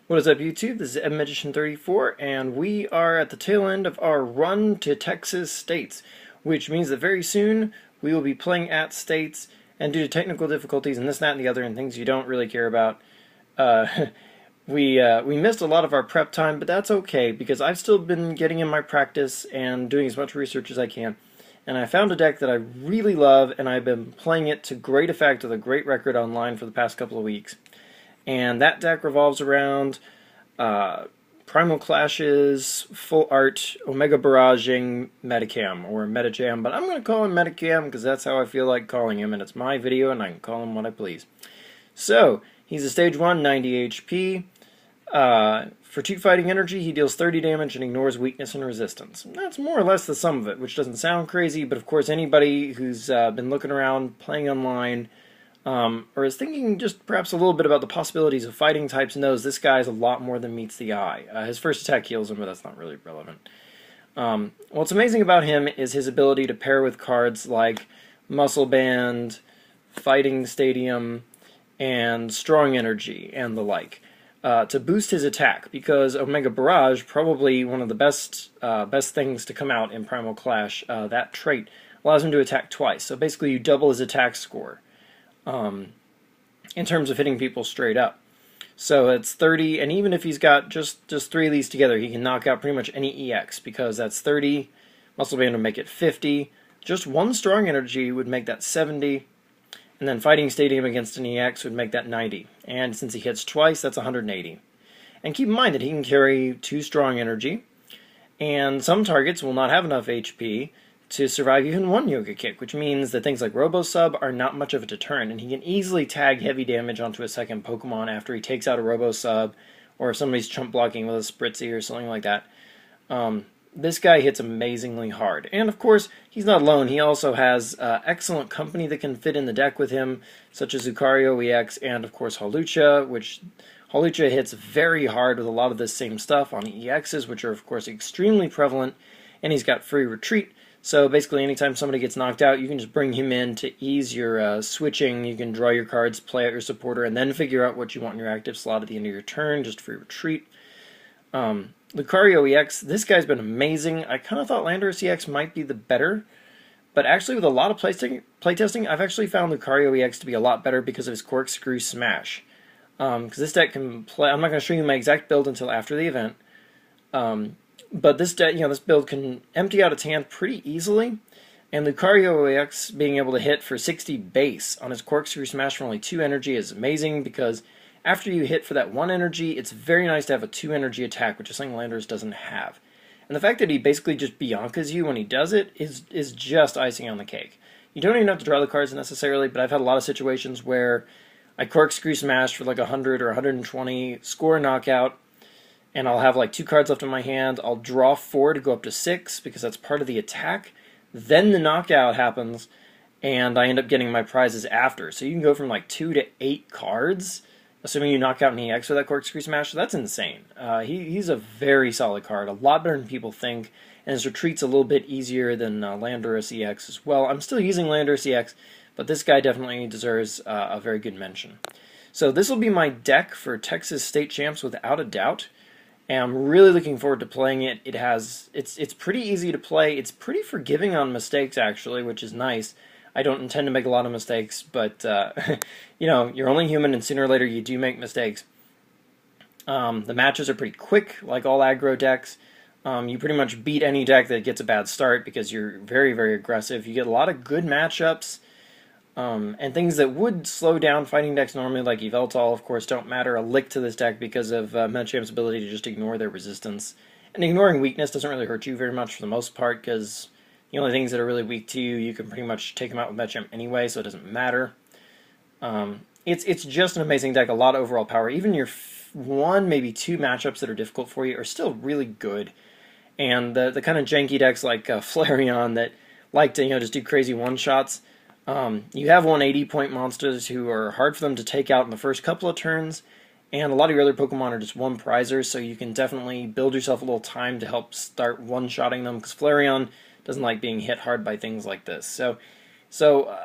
What is up, YouTube? This is Medicham34, and we are at the tail end of our run to Texas States, which means that very soon we will be playing at States, and due to technical difficulties and this, that, and the other, and things you don't really care about, uh, we missed a lot of our prep time, but that's okay, because I've still been getting in my practice and doing as much research as I can. And I found a deck that I really love, and I've been playing it to great effect with a great record online for the past couple of weeks. And that deck revolves around Primal Clashes, Full Art, Omega Barraging, Medicham, or Medicham, but I'm going to call him Medicham because that's how I feel like calling him, and it's my video and I can call him what I please. So, he's a stage 1, 90 HP. For 2 fighting energy, he deals 30 damage and ignores weakness and resistance. That's more or less the sum of it, which doesn't sound crazy, but of course anybody who's been looking around, playing online, or is thinking just perhaps a little bit about the possibilities of fighting types knows this guy is a lot more than meets the eye. His first attack heals him, but that's not really relevant. What's amazing about him is his ability to pair with cards like Muscle Band, Fighting Stadium, and Strong Energy, and the like, to boost his attack, because Omega Barrage, probably one of the best things to come out in Primal Clash, that trait allows him to attack twice. So basically you double his attack score. In terms of hitting people straight up. So it's 30, and even if he's got just 3 of these together, he can knock out pretty much any EX, because that's 30, Muscle Band would make it 50, just 1 Strong Energy would make that 70, and then Fighting Stadium against an EX would make that 90, and since he hits twice, that's 180. And keep in mind that he can carry 2 Strong Energy, and some targets will not have enough HP to survive even 1 Yoga Kick, which means that things like Robo Sub are not much of a deterrent, and he can easily tag heavy damage onto a second Pokemon after he takes out a Robo Sub, or if somebody's chump blocking with a Spritzy or something like that. This guy hits amazingly hard. And of course, he's not alone. He also has excellent company that can fit in the deck with him, such as Lucario EX and of course Hawlucha, which Hawlucha hits very hard with a lot of this same stuff on EXs, which are of course extremely prevalent, and he's got free retreat. So basically anytime somebody gets knocked out, you can just bring him in to ease your switching. You can draw your cards, play out your supporter, and then figure out what you want in your active slot at the end of your turn, just free retreat. Lucario EX, this guy's been amazing. I kind of thought Landorus EX might be the better, but actually with a lot of playtesting, I've actually found Lucario EX to be a lot better because of his Corkscrew Smash. Because this deck can play, I'm not going to show you my exact build until after the event, but this deck, this build can empty out its hand pretty easily, and Lucario EX being able to hit for 60 base on his Corkscrew Smash for only 2 energy is amazing, because after you hit for that 1 energy, it's very nice to have a 2 energy attack, which is something Landorus doesn't have. And the fact that he basically just Biancas you when he does it is just icing on the cake. You don't even have to draw the cards necessarily, but I've had a lot of situations where I Corkscrew Smash for like 100 or 120, score a knockout, and I'll have like 2 cards left in my hand. I'll draw 4 to go up to 6 because that's part of the attack. Then the knockout happens, and I end up getting my prizes after. So you can go from like 2 to 8 cards, assuming you knock out an EX with that Corkscrew Smash. So that's insane. He's a very solid card, a lot better than people think, and his retreat's a little bit easier than Landorus EX as well. I'm still using Landorus EX, but this guy definitely deserves a very good mention. So this will be my deck for Texas State Champs without a doubt. And I'm really looking forward to playing it. It's pretty easy to play. It's pretty forgiving on mistakes, actually, which is nice. I don't intend to make a lot of mistakes, but, you're only human, and sooner or later you do make mistakes. The matches are pretty quick, like all aggro decks. You pretty much beat any deck that gets a bad start because you're very, very aggressive. You get a lot of good matchups. And things that would slow down fighting decks normally, like Yveltal, of course, don't matter a lick to this deck because of Medicham's ability to just ignore their resistance. And ignoring weakness doesn't really hurt you very much for the most part, because the only things that are really weak to you, you can pretty much take them out with Medicham anyway, so it doesn't matter. It's just an amazing deck, a lot of overall power. Even your 1, maybe 2 matchups that are difficult for you are still really good. And the kind of janky decks like Flareon that like to just do crazy one-shots, you have 180-point monsters who are hard for them to take out in the first couple of turns, and a lot of your other Pokemon are just one-prizers, so you can definitely build yourself a little time to help start one-shotting them, because Flareon doesn't like being hit hard by things like this. So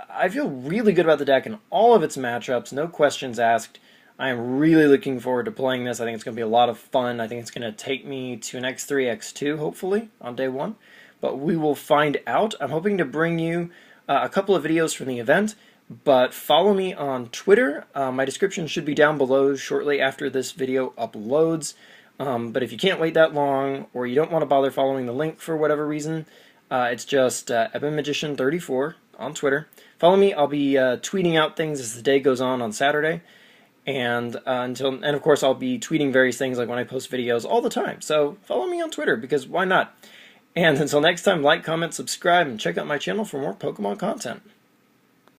I feel really good about the deck and all of its matchups, no questions asked. I am really looking forward to playing this. I think it's going to be a lot of fun. I think it's going to take me to an X3, X2, hopefully, on day one. But we will find out. I'm hoping to bring you a couple of videos from the event, but follow me on Twitter. My description should be down below shortly after this video uploads. But if you can't wait that long, or you don't want to bother following the link for whatever reason, it's just Magician34 on Twitter. Follow me. I'll be tweeting out things as the day goes on Saturday. And of course I'll be tweeting various things like when I post videos all the time. So follow me on Twitter, because why not? And until next time, like, comment, subscribe, and check out my channel for more Pokemon content.